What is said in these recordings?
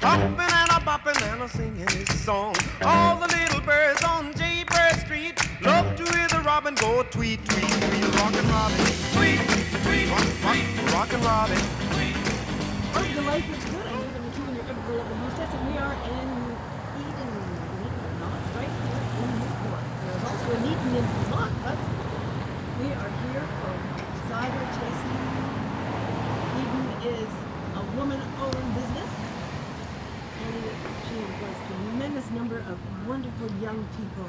hopping and a bopping and a singing his song. All the little birds on Jaybird Street love to hear the robin go tweet, tweet, tweet. Rockin' Robin, tweet, tweet, tweet, rockin' Robin. Welcome to Life is Good. I'm Nathan McKeown, your ever-loving hostess, and we are in Eden, not right here in Newport. There's also an Eden in Vermont, but we are here for cider tasting. Eden is a woman-owned business, and she employs a tremendous number of wonderful young people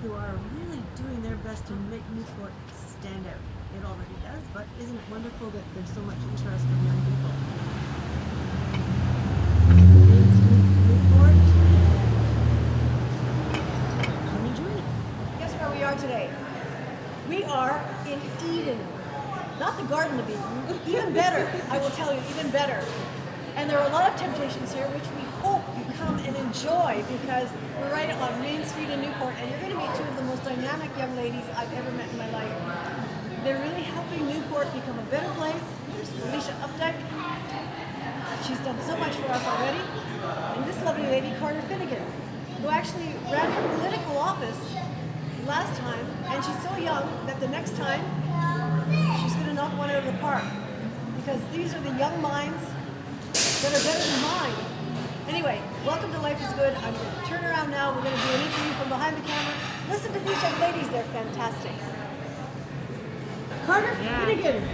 who are really doing their best to make Newport stand out. It already does, but isn't it wonderful that there's so much interest from young people? Newport. Can you join us? Guess where we are today? We are in Eden. Not the Garden of Eden. Even better, I will tell you, even better. And there are a lot of temptations here, which we hope you come and enjoy, because we're right on Main Street in Newport, and you're going to meet two of the most dynamic young ladies I've ever met in my life. They're really helping Newport become a better place. There's Felicia Updike. She's done so much for us already. And this lovely lady, Carter Finnegan, who actually ran for political office last time, and she's so young that the next time she's going to knock one out of the park, because these are the young minds that are better than mine. Anyway, welcome to Life is Good. I'm going to turn around now. We're going to do an interview from behind the camera. Listen to these young ladies. They're fantastic. Carter Finnegan,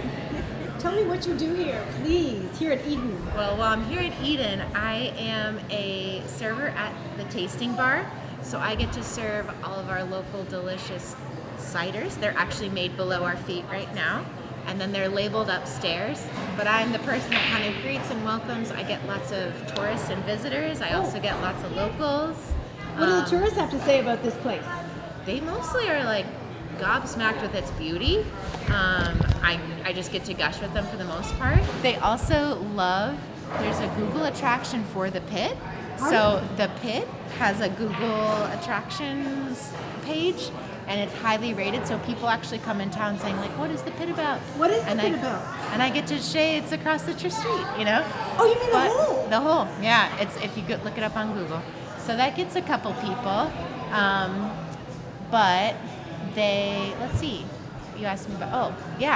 tell me what you do here, please, here at Eden. Well, while I'm here at Eden, I am a server at the tasting bar. So I get to serve all of our local delicious ciders. They're actually made below our feet right now, and then they're labeled upstairs. But I'm the person that kind of greets and welcomes. I get lots of tourists and visitors. I also get lots of locals. What do the tourists have to say about this place? They mostly are like gobsmacked with its beauty. I just get to gush with them for the most part. They also love, there's a Google attraction for the pit. So the pit has a Google attractions page, and it's highly rated, so people actually come in town saying, like, what is the pit about? What is the pit about? And I get to say it's across the street, you know? Oh, you mean the hole? The hole, yeah. It's if you look it up on Google. So that gets a couple people. But they, let's see, you asked me about,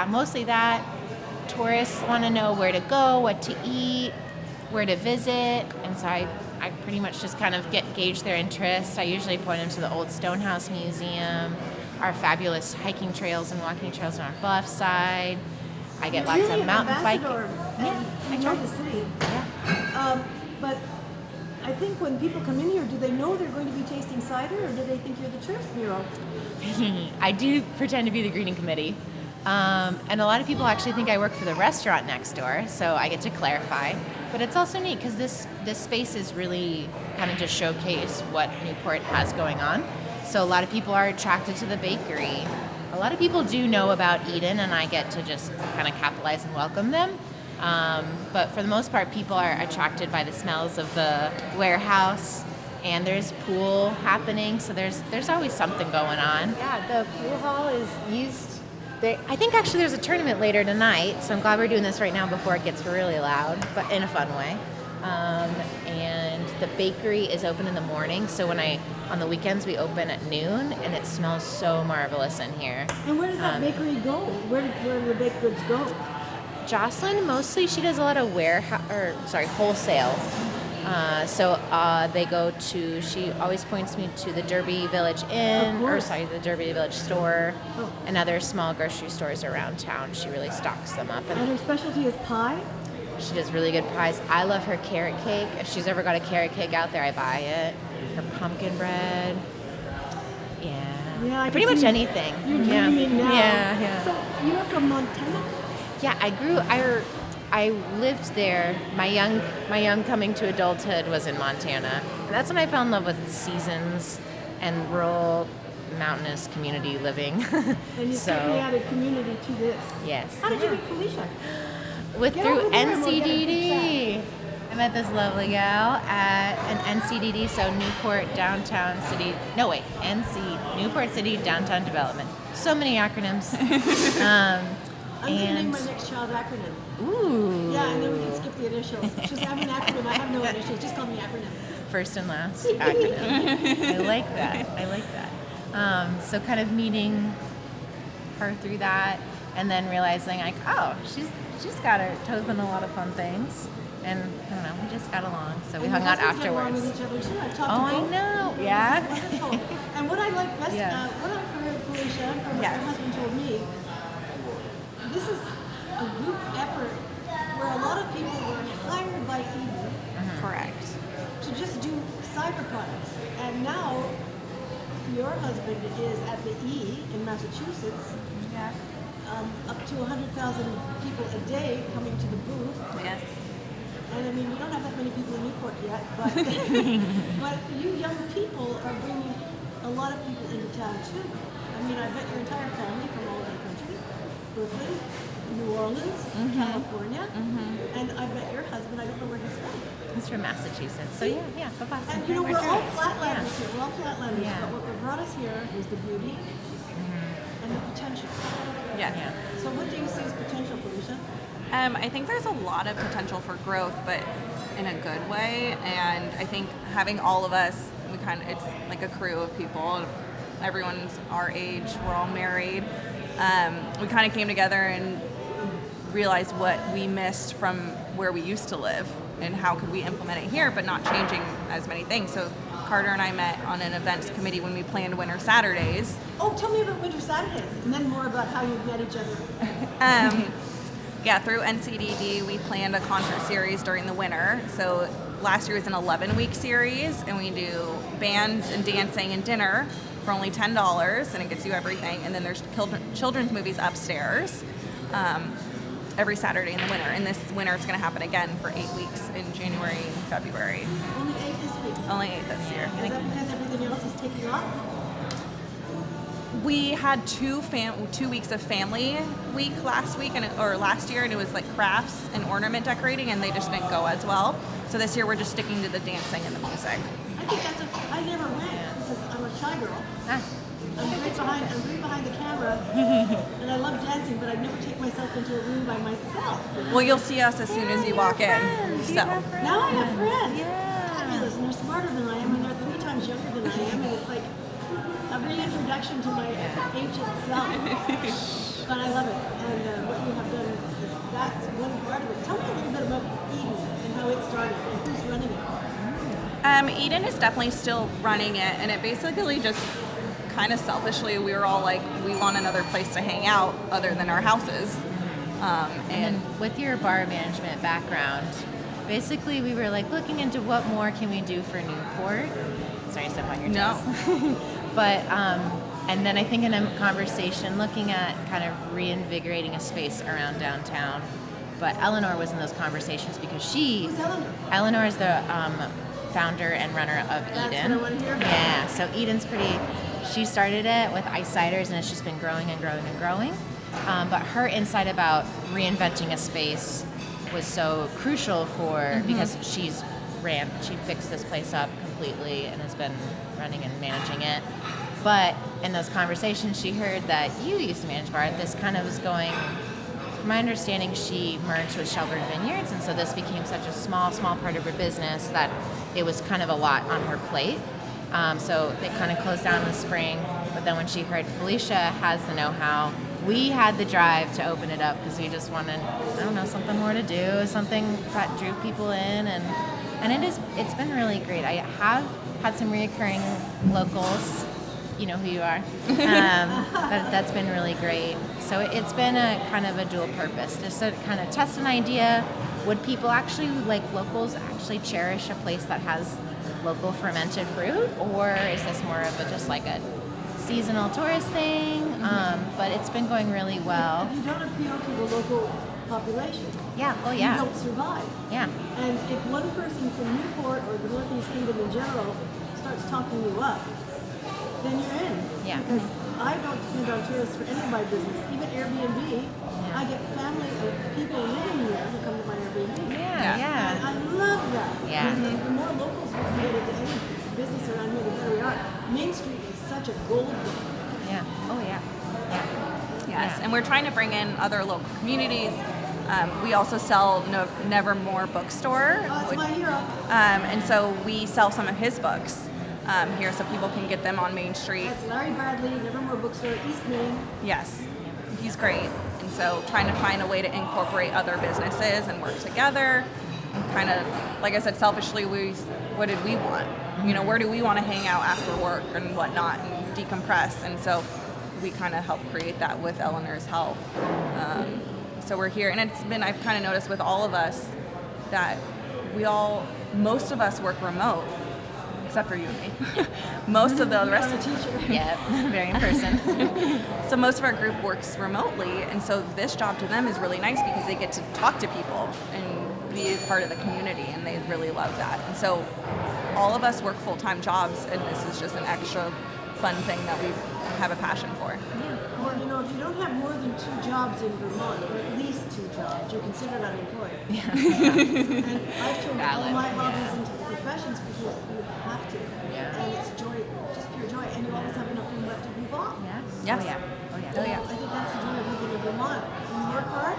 mostly that. Tourists want to know where to go, what to eat, where to visit, and so I pretty much just kind of gauge their interest. I usually point them to the old Stonehouse Museum, our fabulous hiking trails and walking trails on our bluff side. I get lots of mountain biking. Yeah, I know the city. Yeah. But I think when people come in here, do they know they're going to be tasting cider, or do they think you're the tourist bureau? I do pretend to be the greeting committee. And a lot of people actually think I work for the restaurant next door, so I get to clarify. But it's also neat because this space is really kind of just showcase what Newport has going on. So a lot of people are attracted to the bakery. A lot of people do know about Eden, and I get to just kind of capitalize and welcome them. But for the most part, people are attracted by the smells of the warehouse, and there's pool happening, so there's always something going on. Yeah, the pool hall is used. I think actually there's a tournament later tonight, so I'm glad we're doing this right now before it gets really loud, but in a fun way. And the bakery is open in the morning, so on the weekends we open at noon, and it smells so marvelous in here. And where does that bakery go? Where do the baked goods go? Jocelyn, mostly she does a lot of wholesale. So they go to, she always points me to the Derby Village the Derby Village store, and other small grocery stores around town. She really stocks them up. And her specialty is pie? She does really good pies. I love her carrot cake. If she's ever got a carrot cake out there, I buy it. Her pumpkin bread. Yeah, pretty much anything. You're dreaming now. Yeah. So you're from Montana? Yeah, I lived there. My young coming to adulthood was in Montana. And that's when I fell in love with seasons and rural mountainous community living. And you certainly added community to this. Yes. How did you meet Felicia? Through NCDD. I met this lovely gal at an NCDD, so Newport City Downtown Development. So many acronyms. I'm going to name my next child acronym. Ooh. Yeah, and then we can skip the initials. She's having an acronym. I have no initials. Just call me acronym. First and last acronym. I like that. I like that. So kind of meeting her through that, and then realizing like, oh, she's got her toes in a lot of fun things, and I don't know, we just got along. So we hung out afterwards. With each other too. I've talked Oh, to I both. know. Yeah. This is wonderful. And what I like best, Yeah. what I've heard, Felicia, from what Yes. my husband told me, this is a group effort where a lot of people were hired by Eden Correct. to just do cyber products. And now your husband is at the E in Massachusetts, Yeah. up to 100,000 people a day coming to the booth. Yes. And I mean, we don't have that many people in Newport yet, but but you young people are bringing a lot of people into town too. I mean, I bet your entire family from all over the country, Brooklyn, New Orleans, California, and I bet your husband, I don't know where he's from. He's from Massachusetts. So yeah, go Boston. And you know, we're all Sure. flatlanders here. We're all flatlanders, Yeah. but what brought us here was the beauty and the potential. Yes. Yeah. So what do you see as potential, Felicia? I think there's a lot of potential for growth, but in a good way. And I think having all of us, it's like a crew of people. Everyone's our age. We're all married. We kind of came together and realized what we missed from where we used to live and how could we implement it here, but not changing as many things. So Carter and I met on an events committee when we planned Winter Saturdays. Oh, tell me about Winter Saturdays, and then more about how you met each other. Yeah, through NCDD, we planned a concert series during the winter. So last year was an 11-week series, and we do bands and dancing and dinner for only $10, and it gets you everything. And then there's children's movies upstairs every Saturday in the winter. And this winter, it's going to happen again for 8 weeks in January and February. Only 8 this week. Only 8 this year. Is that because everything else is taking off? We had 2 weeks of family week last year, and it was like crafts and ornament decorating, and they just didn't go as well. So this year we're just sticking to the dancing and the music. I think I never went because I'm a shy girl. I'm right behind the camera, and I love dancing, but I'd never take myself into a room by myself. Well, you'll see us as soon as you walk in. So Now I have friends. Yeah. Fabulous, and they're smarter than I am, and they're 3 times younger than I am, and it's like a reintroduction to my ancient self. But I love it, and what you have done, that's one part of it. Tell me a little bit about Eden and how it started, and who's running it. Eden is definitely still running it, and it basically just kind of selfishly, we were all like, we want another place to hang out other than our houses. And with your bar management background, basically we were like looking into what more can we do for Newport. Sorry to step on your toes. No. But and then I think in a conversation looking at kind of reinvigorating a space around downtown. But Eleanor was in those conversations because Who's Eleanor? Eleanor is the founder and runner of That's Eden. what I want to hear about. Yeah, so Eden's she started it with ice ciders, and it's just been growing and growing and growing. But her insight about reinventing a space was so crucial because she fixed this place up completely and has been running and managing it. But in those conversations, she heard that you used to manage bar. This kind of was going, from my understanding, she merged with Shelburne Vineyards, and so this became such a small part of her business that it was kind of a lot on her plate. So they kind of closed down in the spring, but then when she heard Felicia has the know-how, we had the drive to open it up because we just wanted, something more to do, something that drew people in, and it's been really great. I have had some reoccurring locals, you know who you are. That's been really great. So it's been a kind of a dual purpose, just to kind of test an idea. Would people actually, like locals, actually cherish a place that has local fermented fruit, or is this more of just like a seasonal tourist thing? But it's been going really well. If you don't appeal to the local population, Yeah. Oh yeah. you don't survive. Yeah. And if one person from Newport or the Northeast Kingdom in general starts talking you up, then you're in. Yeah. Because I don't depend on tourists for any of my business. Even Airbnb, I get family of people living here who come to my Airbnb. Yeah. And I love that. Yeah. And the more locals we can get into any business around here, the better we are. Main Street is such a gold mine. Yeah. Oh yeah. Yeah. Yes, and we're trying to bring in other local communities. We also sell Nevermore Bookstore. Oh, that's my hero. And so we sell some of his books here so people can get them on Main Street. That's Larry Bradley, Nevermore Bookstore, East Main. Yes, he's great. And so trying to find a way to incorporate other businesses and work together. And kind of, like I said, selfishly, what did we want? You know, where do we want to hang out after work and whatnot and decompress? And so we kind of helped create that with Eleanor's help. So we're here, and I've kind of noticed with all of us that most of us work remote, except for you and me. Most of the rest of the teacher. Yeah, very in person. So most of our group works remotely, and so this job to them is really nice because they get to talk to people and be a part of the community, and they really love that. And so all of us work full-time jobs, and this is just an extra fun thing that we have a passion for. Yeah. Well, you know, if you don't have more than 2 jobs in Vermont, or at least 2 jobs, you're considered unemployed. Yeah. And I've turned all Valid. my hobbies into professions because you have to. Yeah. And it's joy, just pure joy, and you always have enough room left to move off. Yes. Yes. Oh yeah. Oh yeah. Oh, yeah. I think that's the joy of living in Vermont. You work hard,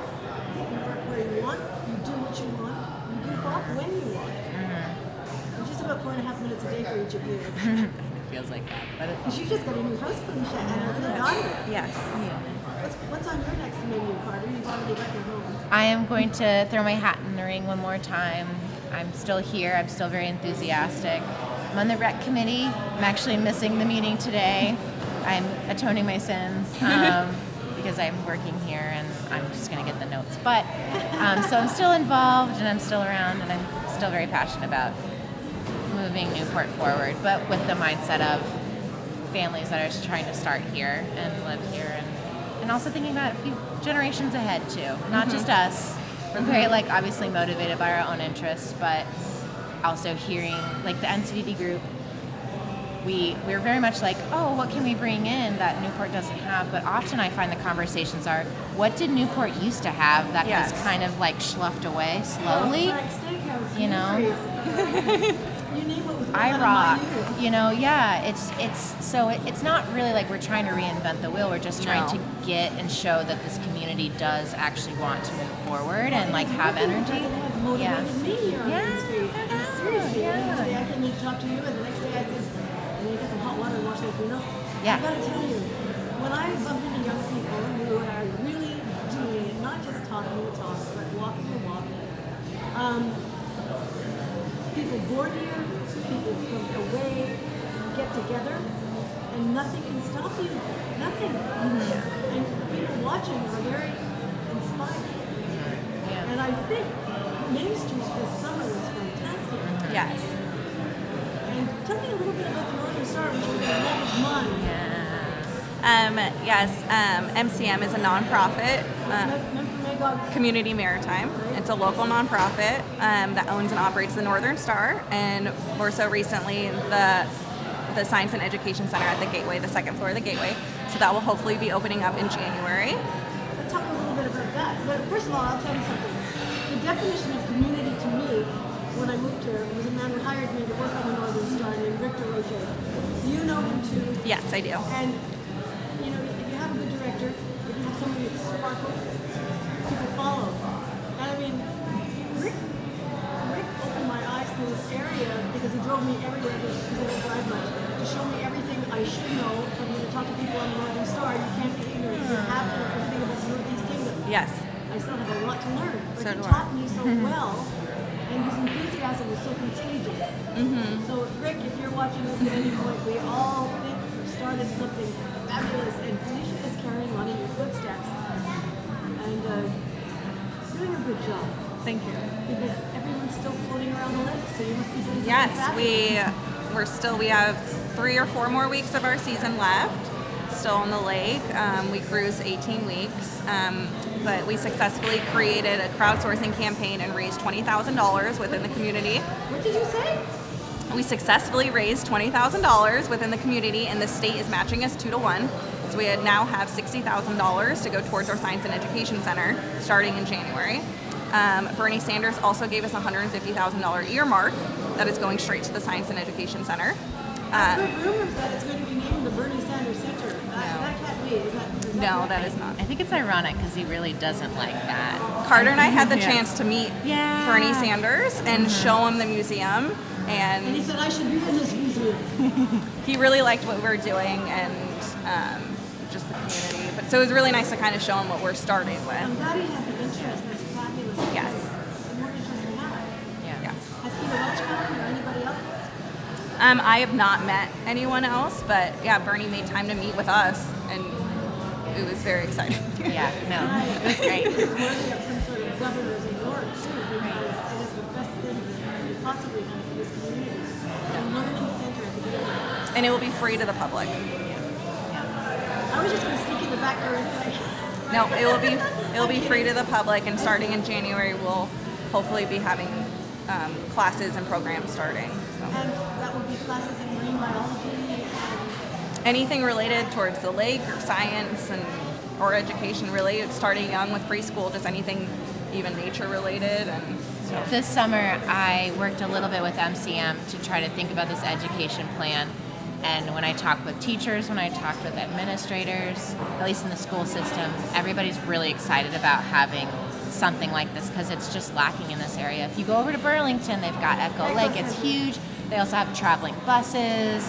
you work where you want, you do what you want, you goof off when you want. And just about 4.5 minutes a day for each of you. It feels like that, but it's Because you just got a new house, Felicia, and a new daughter. Yes. What's on your next menu, Carter? You've already got your home. I am going to throw my hat in the ring one more time. I'm still here. I'm still very enthusiastic. I'm on the rec committee. I'm actually missing the meeting today. I'm atoning my sins because I'm working here and I'm just going to get the notes. But so I'm still involved and I'm still around and I'm still very passionate about moving Newport forward, but with the mindset of families that are just trying to start here and live here, and also thinking about a few generations ahead too, not just us. We're very obviously motivated by our own interests, but also hearing like the NCDD group. We're very much like, oh, what can we bring in that Newport doesn't have? But often I find the conversations are, what did Newport used to have that Yes. has kind of sloughed away slowly? Like steakhouse, You know? You name what was going I on in rock, my youth. it's not really like we're trying to reinvent the wheel. We're just trying No. to get and show that this community does actually want to move forward and have energy. It has motivated me here on Main Street. I know, Seriously, yeah. the other day I came in to talk to you, and the next day I said, "I'm gonna get some hot water and wash those windows." Yeah. I gotta tell you, when I bump into young people who are really doing it, not just talking the talk, but walking the walk, people board here, people come away, get together, and nothing can stop you. Nothing. And people watching are very inspired. Yeah. And I think Main Street this summer was fantastic. Yes. And tell me a little bit about the Northern Star, which is a love of mine. MCM is a nonprofit, Magog. Community Maritime. It's a local nonprofit that owns and operates the Northern Star, and more so recently the Science and Education Center at the Gateway, the second floor of the Gateway. So that will hopefully be opening up in January. Let's talk a little bit about that. But first of all, I'll tell you something. The definition of community to me, when I moved here, was a man who hired me to work on the Northern Star named Victor Roche. You know him too. Yes, I do. And, you know, if you have a good director, if you have somebody that's sparkles, people follow. And I mean, Rick opened my eyes to this area because he drove me everywhere because I don't drive much, to show me everything I should know. For me to talk to people on the Northern Star, you can't be ignorant. You have to know everything about the Northeast Kingdom. Yes. I still have a lot to learn, but So he do I. taught me so well, and his enthusiasm was so contagious. So, Rick, if you're watching this at any point, we all think you started something fabulous, and Felicia is carrying on in your footsteps, and doing a good job. Thank you. Because everyone's still floating around the lake, so you must be doing something Yes, fabulous. we have 3 or 4 more weeks of our season left, still on the lake. We cruise 18 weeks, but we successfully created a crowdsourcing campaign and raised $20,000 within the community. What did you say? We successfully raised $20,000 within the community, and the state is matching us 2-to-1. So we now have $60,000 to go towards our Science and Education Center starting in January. Bernie Sanders also gave us a $150,000 earmark that is going straight to the Science and Education Center. I've heard rumors that it's going to be named the Bernie Sanders Center. That can't be. Is that No, that is not. I think it's ironic because he really doesn't like that. Carter and I had the Yeah. chance to meet Yeah. Bernie Sanders and show him the museum, And he and said I should be in this museum. he really liked what we were doing and just the community. But so it was really nice to kind of show him what we're starting with. I'm glad he had the interest. That's fabulous. Yes. The more interest we have. Yeah. Has Peter Welch come or anybody else? I have not met anyone else, but yeah, Bernie made time to meet with us, and it was very exciting. Yeah, no, it was great. It's worthy of some sort of governor's award too, because it is the best thing that we possibly have for this community. A learning center at the beginning. And it will be free to the public. I was just going to sneak in the back door anyway. No, it'll be free to the public, and starting in January, we'll hopefully be having classes and programs starting. So. And that would be classes in marine biology and Anything related towards the lake or science or education, really, starting young with preschool, just anything even nature related. And so. This summer, I worked a little bit with MCM to try to think about this education plan. And when I talked with teachers, when I talked with administrators, at least in the school system, everybody's really excited about having something like this because it's just lacking in this area. If you go over to Burlington, they've got Echo Lake. It's huge. They also have traveling buses.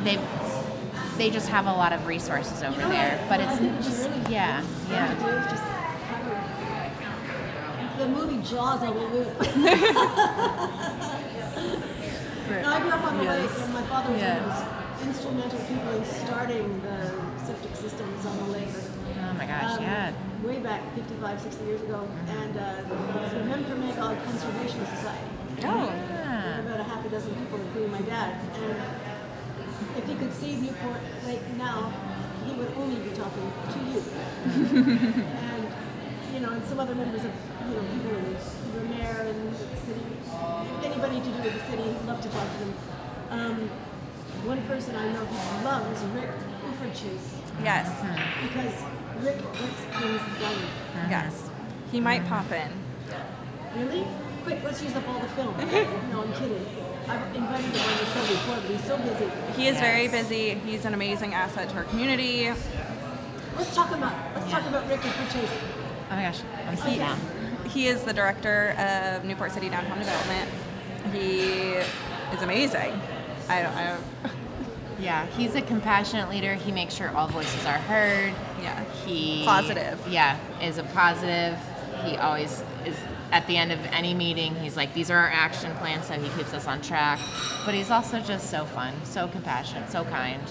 They just have a lot of resources over there. But it's just, yeah. it's just the movie Jaws on the loop. No, I grew up on the lake, and my father was one of those instrumental people in starting the septic systems on the lake. Oh my gosh, yeah. Way back 55, 60 years ago. And it's the Men for Magog Conservation Society. Oh. Yeah. About a half a dozen people, including my dad. And if he could see Newport Lake now, he would only be talking to you. And some other members of, people in the mayor and the city, anybody to do with the city, love to talk to them. One person I know who loves Rick Chase Yes, because Rick gets things done. yes. He might pop in. Really? Quick, let's use up all the film. No, I'm kidding. I've invited him on the show before, but he's so busy. He is very busy. He's an amazing asset to our community. Let's talk about Rick Chase. Oh my gosh, I'm sitting down. He is the director of Newport City Downtown Development. He is amazing. I don't. Yeah, he's a compassionate leader. He makes sure all voices are heard. Yeah. He Positive. Yeah, is a positive. He always is at the end of any meeting. He's like, these are our action plans, so he keeps us on track. But he's also just so fun, so compassionate, so kind.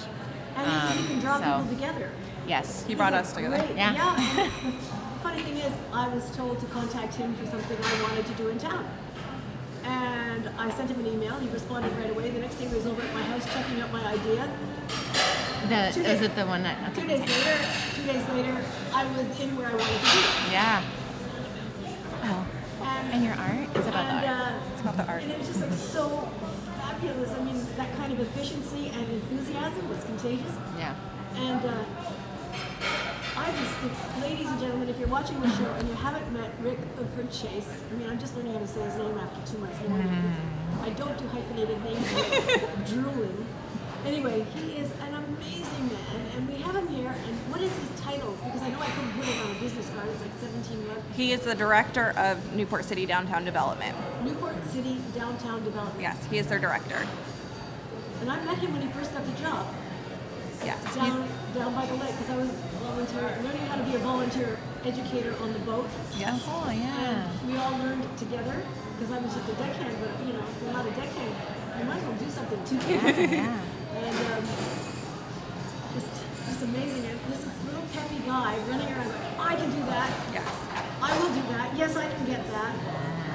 And he can draw people together. Yes, He brought us together. Yeah. And the funny thing is, I was told to contact him for something I wanted to do in town. And I sent him an email. He responded right away. The next day he was over at my house checking out my idea. Is it the one that? 2 days later, I was in where I wanted to be. Yeah. Oh, And, and your art? It's about the art. It's about the art. And it was just like so fabulous. I mean, that kind of efficiency and enthusiasm was contagious. Yeah. And I just think, ladies and gentlemen, if you're watching the show and you haven't met Rick Chase, I mean, I'm just learning how to say his name after 2 months. I don't do hyphenated names. I'm drooling. Anyway, he is an amazing man, and we have him here. And what is his title? Because I know I couldn't put it on a business card. It's like 17 months. He is the director of Newport City Downtown Development. Newport City Downtown Development. Yes, he is their director. And I met him when he first got the job. Yes. Down by the lake, because I was learning how to be a volunteer educator on the boat. Yes. Oh yeah. And we all learned together, because I was just a deckhand, but if you're not a deckhand, you might as well do something together. Yeah. And just amazing. And this little peppy guy running around, I can do that. Yes. I will do that. Yes, I can get that.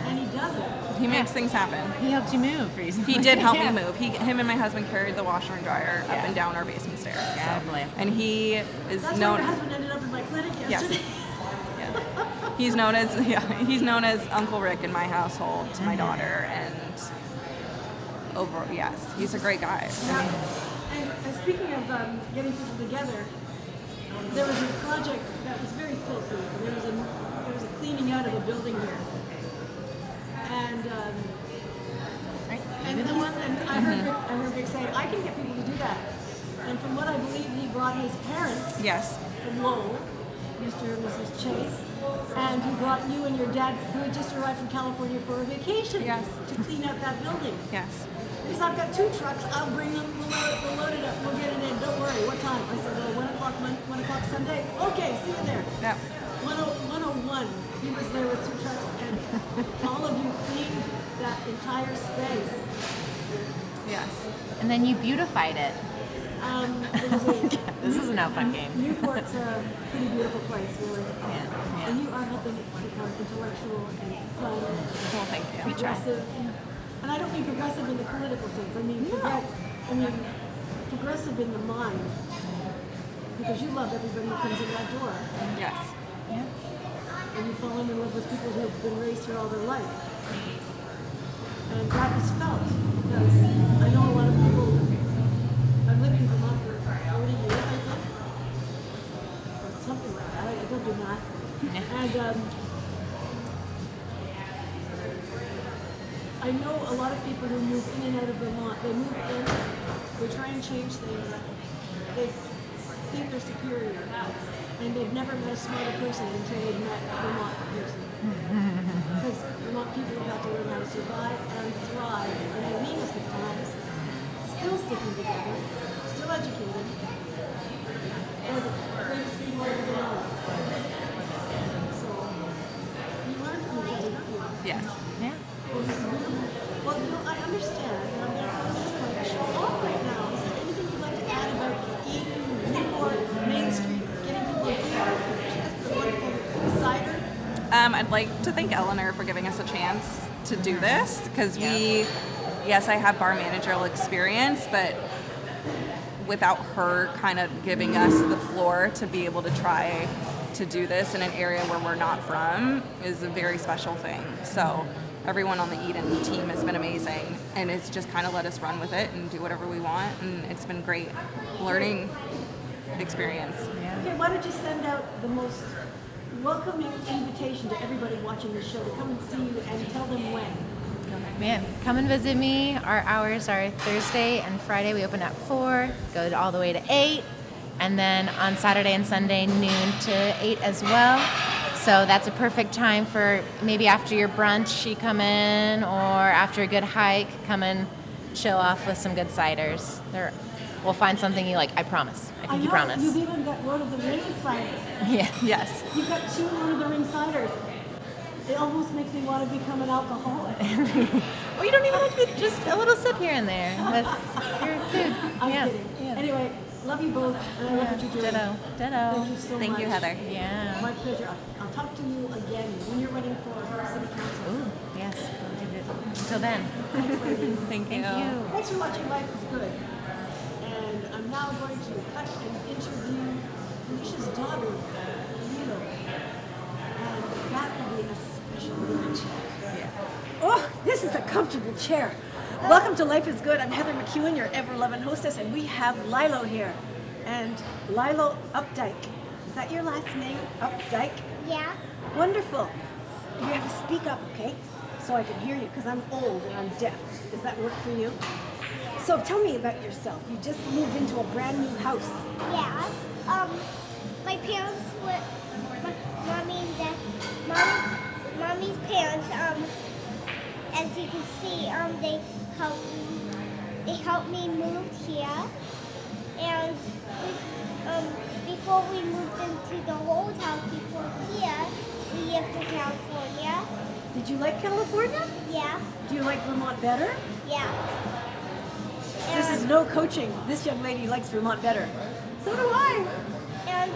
And he does it. He makes things happen. He helped you move recently. He did help Yeah. me move. Him and my husband carried the washer and dryer up and down our basement stairs. God bless. And he is That's why known. your husband ended up in my clinic Yes. yesterday. Yeah. He's known as Uncle Rick in my household to my daughter, and he's a great guy. Yeah. And speaking of getting people together, there was a project that was very filthy. There was a cleaning out of a building here. And And, I heard Rick say, I can get people to do that. And from what I believe, he brought his parents Yes. from Lowell, Mr. and Mrs. Chase, and he brought you and your dad, who had just arrived from California for a vacation, Yes. to clean out that building. Yes. Because I've got 2 trucks, I'll bring them, we'll load it up, we'll get it in, don't worry, what time? I said, well, 1 o'clock Sunday? Okay, see you there. Yep. 101, he was there with 2 trucks, and all of you cleaned that entire space. Yes. And then you beautified it. There was a, This is no fun game. Newport's a pretty beautiful place, really. Yeah. And you are helping it become intellectual and fun, Well, thank you. We try. progressive. And I don't mean progressive in the political sense. I mean, progressive in the mind. Because you love everybody who comes in that door. Yes. Yeah. And you fall in love with people who have been raised here all their life. And that is felt. Because I know a lot of people, I've lived in Vermont for 40 years, I think. Or something like that. I don't do math. And I know a lot of people who move in and out of Vermont. They move in, they try and change things. They think they're superior. And they've never met a smarter person until they've met a Vermont person. Because Vermont people have got to learn how to survive and thrive in the meanest of times, still sticking together, still educated, and the greatest people in the world. So, you learn from each other, don't you? Yes. Yeah. Well, I understand, and I'm going to close this part of the show off right now. Is there anything you'd like to add about Eden, Newport, Main Street, getting people here, the wonderful cider? I'd like to thank Eleanor for giving us a chance to do this because yes, I have bar managerial experience, but without her kind of giving us the floor to be able to try to do this in an area where we're not from is a very special thing. So everyone on the Eden team has been amazing, and it's just kind of let us run with it and do whatever we want, and it's been great learning experience. Okay, why don't you send out the most welcoming invitation to everybody watching this show to come and see you and tell them when. Man, come and visit me. Our hours are Thursday and Friday. We open at 4, go all the way to 8, and then on Saturday and Sunday, noon to 8 as well. So that's a perfect time for maybe after your brunch, you come in, or after a good hike, come and chill off with some good ciders. We'll find something you like, I promise. I think you promise. You've even got Lord of the Rings cider. Yeah. Yes. You've got 2 Lord of the Rings ciders. It almost makes me want to become an alcoholic. Well, you don't even have to be just a little sip here and there. That's your food. I'm yeah. kidding. Yeah. Anyway, love you both, and I love what you're doing. Ditto. Thank you so much. Thank you, Heather. Yeah. My pleasure. I'll talk to you again when you're running for city council. Ooh, yes. Until then. Thanks, ladies. Thank you. Thank you. Thanks for watching Life is Good. And I'm now going to cut and interview Felicia's daughter, Lilo. And that will be a special little chair. Yeah. Oh, this is a comfortable chair. Welcome to Life is Good. I'm Heather McKeown, your ever-loving hostess, and we have Lilo here. And Lilo Updike. Is that your last name? Updike? Yeah. Wonderful. You have to speak up, okay? So I can hear you, because I'm old and I'm deaf. Does that work for you? So tell me about yourself. You just moved into a brand new house. Yeah. My parents were, mommy and dad, mommy's parents, as you can see, they helped me move here. And before we moved into the old house before here, we lived in California. Did you like California? Yeah. Do you like Vermont better? Yeah. This is no coaching. This young lady likes Vermont better. So do I. And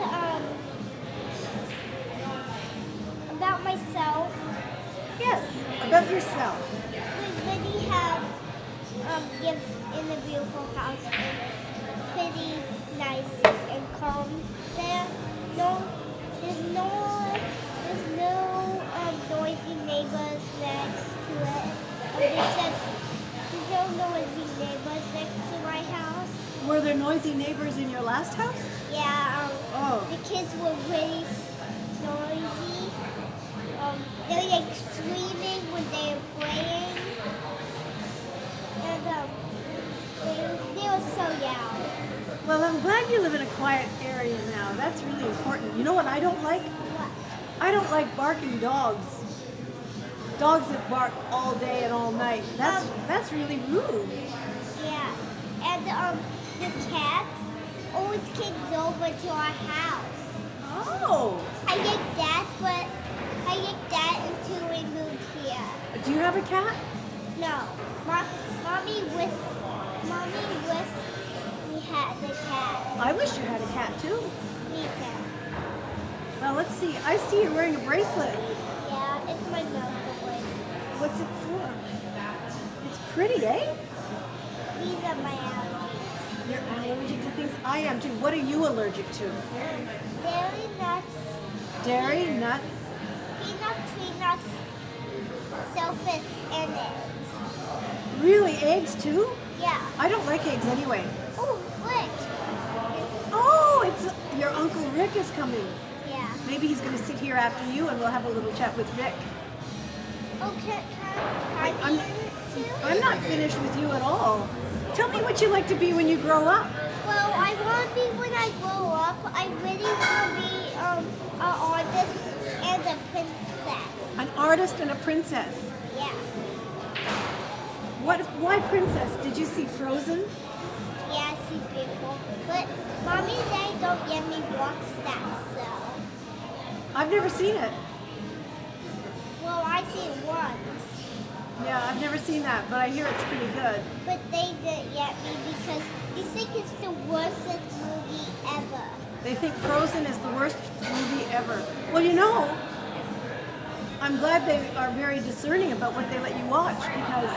about myself, Yes, about yourself. we really have lived in a beautiful house, and it's pretty nice and calm there. There's no noisy neighbors next to it. There's no noisy neighbors next to my house. Were there noisy neighbors in your last house? Yeah, Oh. the kids were really noisy. They were like screaming when they were playing. And they were so loud. Well, I'm glad you live in a quiet area now. That's really important. You know what I don't like? What? I don't like barking dogs. Dogs that bark all day and all night. That's really rude. Yeah. And the cat always came over to our house. Oh. I get that, but I get that until we moved here. Do you have a cat? No. Mommy wished we had the cat. I wish you had a cat too. Me too. Well, let's see. I see you're wearing a bracelet. Yeah, it's my milk voice. What's it for? It's pretty, eh? These are my allergies. You're allergic to things? I am too. What are you allergic to? Dairy nuts, Dairy, nuts. peanuts, tree nuts, shellfish, and eggs. Really, eggs too? Yeah. I don't like eggs anyway. Oh, look. Oh, it's your Uncle Rick is coming. Yeah. Maybe he's going to sit here after you and we'll have a little chat with Rick. Oh, can I I'm- be in it too? I'm not finished with you at all. Tell me what you like to be when you grow up. Well, I want to be when I grow up. I really want to be an artist and a princess. An artist and a princess. Yeah. Why princess? Did you see Frozen? Yeah, she's beautiful. But mommy and daddy don't let me watch that, so. I've never seen it. Well, I see it once. Yeah, I've never seen that, but I hear it's pretty good. But they didn't let me because they think it's the worst movie ever. They think Frozen is the worst movie ever. Well, you know, I'm glad they are very discerning about what they let you watch because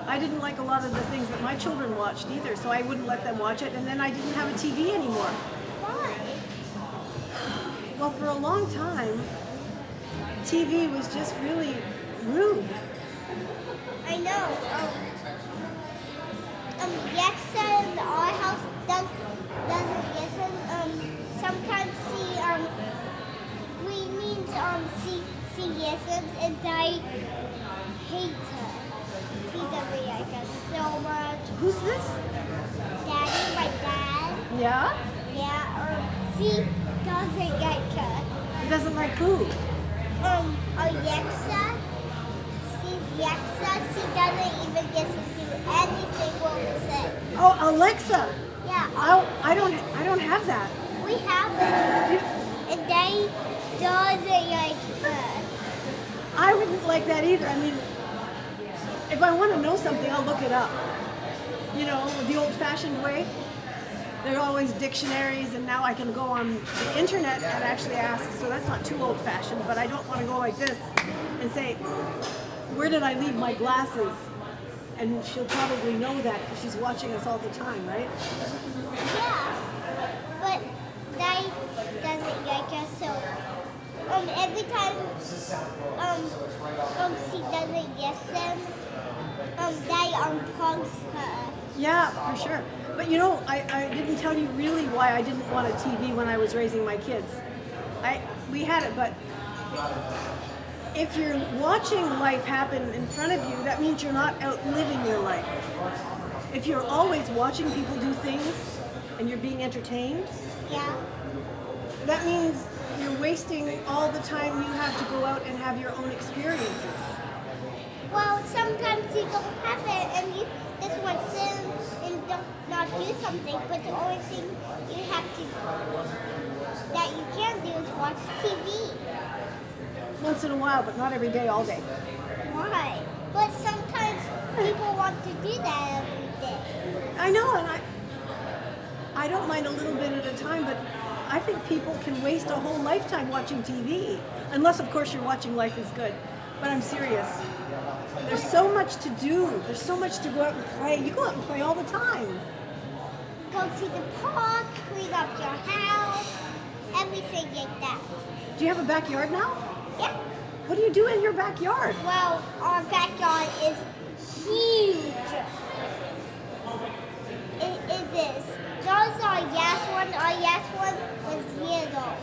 I didn't like a lot of the things that my children watched either, so I wouldn't let them watch it, and then I didn't have a TV anymore. Why? Well, for a long time, TV was just really rude. I know. Yexa in our house doesn't listen. Sometimes we means she listens and I hate her. She doesn't like us so much. Who's this? Daddy, my dad. Yeah? Yeah. She doesn't like her. He doesn't like who? Yexa. She's Yexa. She doesn't even listen to anything what we say. Oh, Alexa. Yeah. I don't have that. We have it. And Daddy doesn't like her. I wouldn't like that either. I mean, if I want to know something, I'll look it up. You know, the old-fashioned way. There are always dictionaries, and now I can go on the internet and actually ask. So that's not too old-fashioned, but I don't want to go like this and say, where did I leave my glasses? And she'll probably know that because she's watching us all the time, right? Yeah. But Daddy doesn't like her, so every time she doesn't listen, Daddy unplugs her. Yeah, for sure. But you know, I didn't tell you really why I didn't want a TV when I was raising my kids. We had it, but if you're watching life happen in front of you, that means you're not out living your life. If you're always watching people do things and you're being entertained, Yeah. that means you're wasting all the time you have to go out and have your own experiences. Well, sometimes you don't have it, and you just want to sit and not do something. But the only thing you have to that you can do is watch TV. Once in a while, but not every day, all day. Why? But sometimes people want to do that every day. I know, and I don't mind a little bit at a time, but I think people can waste a whole lifetime watching TV. Unless, of course, you're watching Life is Good. But I'm serious. There's so much to do. There's so much to go out and play. You go out and play all the time. Go to the park, clean up your house, everything like that. Do you have a backyard now? Yeah. What do you do in your backyard? Well, our backyard is huge. It is. Those are last one. Our last one was little.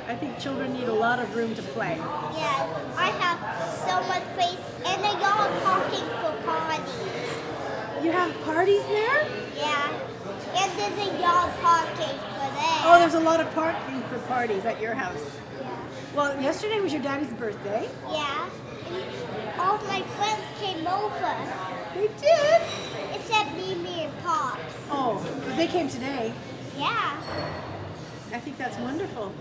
I think children need a lot of room to play. Yeah, I have so much space And a yard parking for parties. You have parties there? Yeah. And there's a yard parking for that. Oh, there's a lot of parking for parties at your house. Yeah. Well, yesterday was your daddy's birthday. Yeah. And all my friends came over. They did? Except Mimi and Pops. Oh, they came today. Yeah. I think that's wonderful.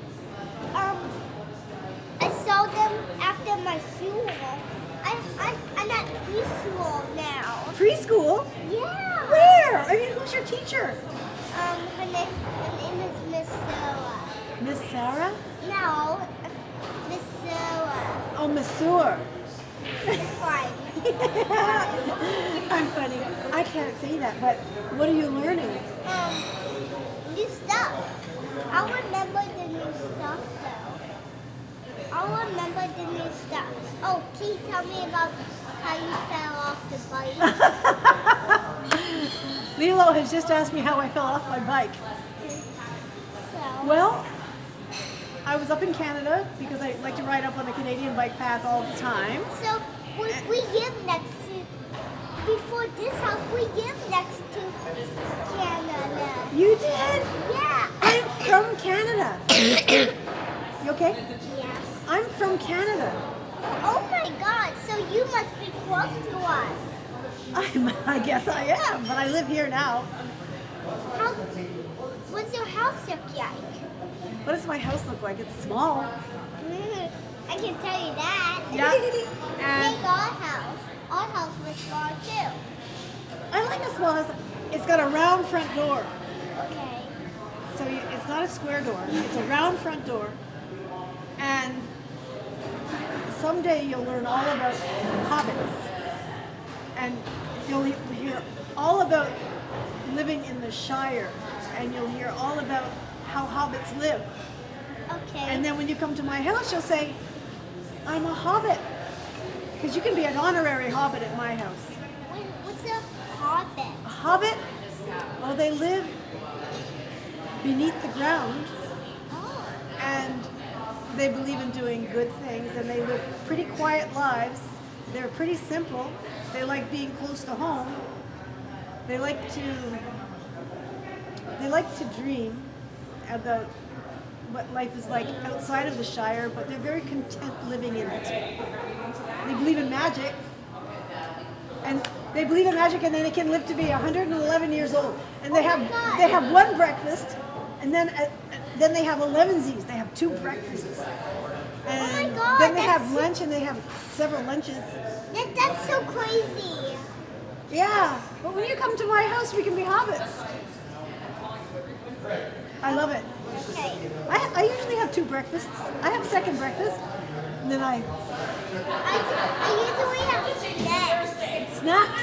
I saw them after my school. I'm at preschool now. Preschool? Yeah. Where? I mean, who's your teacher? Her name is Miss Sarah. Miss Sarah? No, Miss Sarah. Oh, Miss Sewer. Fine. I'm funny. I can't say that, but what are you learning? New stuff. I'll remember the new stuff though. I'll remember the new stuff. Oh, can you tell me about how you fell off the bike? Lilo has just asked me how I fell off my bike. So, Well, I was up in Canada because I like to ride up on the Canadian bike path all the time. so we live next to, before this house, we live next to Canada. You did? Yeah. I'm from Canada. You okay? Yes. I'm from Canada. Oh my God, so you must be close to us. I guess I am, but I live here now. How, what's your house look like? What does my house look like? It's small. I can tell you that. Yeah. And- Like our house. Our house was small too. I like a small house. It's got a round front door. Okay. So it's not a square door. It's a round front door. And someday you'll learn all about hobbits. And you'll hear all about living in the Shire. And you'll hear all about how hobbits live. Okay. And then when you come to my house, you'll say, I'm a hobbit. Because you can be an honorary hobbit at my house. What's a hobbit? A hobbit? Well, they live beneath the ground. Oh. And they believe in doing good things, and they live pretty quiet lives. They're pretty simple. They like being close to home. They like to dream about what life is like outside of the Shire, but they're very content living in it. They believe in magic, and then they can live to be 111 years old. And they Oh my God. they have one breakfast, and then they have 11sies. They have 2 breakfasts. And God, then they that's have lunch, and they have several lunches. That's so crazy. Yeah, but when you come to my house, we can be hobbits. I love it. Okay. I usually have 2 breakfasts. I have second breakfast, and then I usually have snacks. snacks.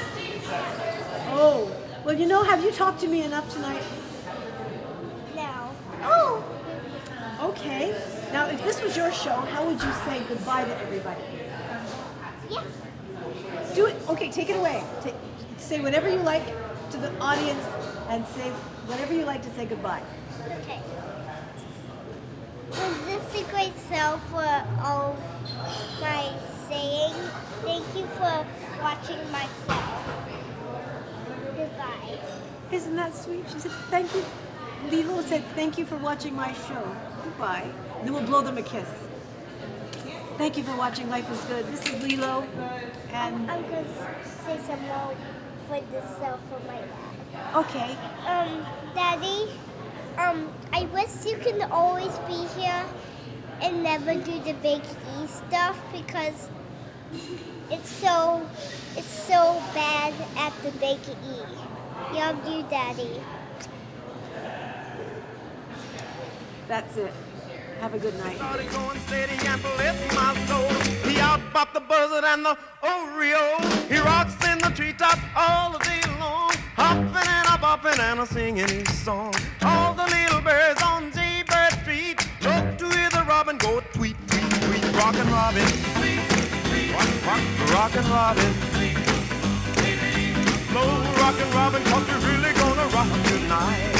Oh, well, have you talked to me enough tonight? No. Oh, okay. Now, if this was your show, how would you say goodbye to everybody? Yeah. Do it. Okay, take it away. Say whatever you like to the audience, and say whatever you like to say goodbye. Okay. Was this a great show for all my saying? Thank you for watching my show. Goodbye. Isn't that sweet? She said, thank you. Lilo said, thank you for watching my show. Goodbye. Then we'll blow them a kiss. Thank you for watching Life is Good. This is Lilo, and I'm going to say some more for this show for my dad. okay. Daddy, I wish you can always be here and never do the Big E stuff because it's so bad at the Big E. Love you, Daddy. That's it. Have a good night. Started going steady and bless my soul. He outbopped the buzzard and the Oreo. He rocks in the treetop all the day long, hopping and a bopping and a singing his song. All the little birds on Jaybird Street love to hear the robin go tweet, tweet, tweet. Rockin' Robin, rockin' Robin. Slow rockin' Robin, 'cause we're really gonna rock tonight.